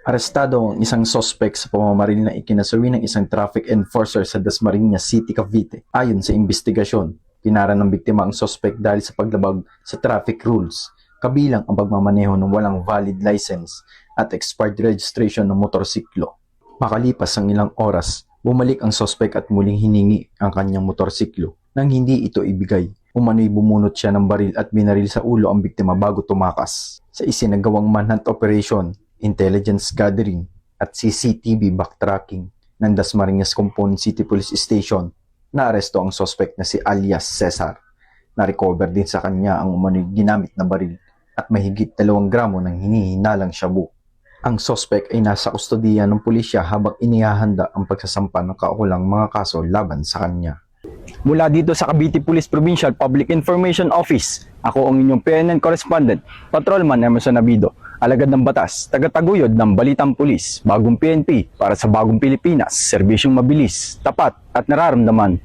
Arestado ang isang sospek sa pamamaril na ikinasawi ng isang traffic enforcer sa Dasmariñas City, Cavite. Ayon sa investigasyon, pinara ng biktima ang sospek dahil sa paglabag sa traffic rules, kabilang ang pagmamaneho ng walang valid license at expired registration ng motorsiklo. Makalipas ang ilang oras, bumalik ang sospek at muling hiningi ang kanyang motorsiklo. Nang hindi ito ibigay, umano'y bumunot siya ng baril at binaril sa ulo ang biktima bago tumakas. Sa isinagawang manhunt operation, intelligence gathering at CCTV backtracking ng Dasmariñas Compound City Police Station, naaresto ang suspect na si alias Cesar. Na-recover din sa kanya ang umano'y ginamit na baril at mahigit 2 gramo ng hinihinalang shabu. Ang suspect ay nasa kustodiya ng pulisya habang inihahanda ang pagsasampa ng kaukulang mga kaso laban sa kanya. Mula dito sa Cavite Police Provincial Public Information Office, ako ang inyong PNN correspondent, Patrolman Emerson Nabido, alagad ng batas, tagataguyod ng Balitang Pulis, Bagong PNP para sa Bagong Pilipinas, serbisyong mabilis, tapat at nararamdaman.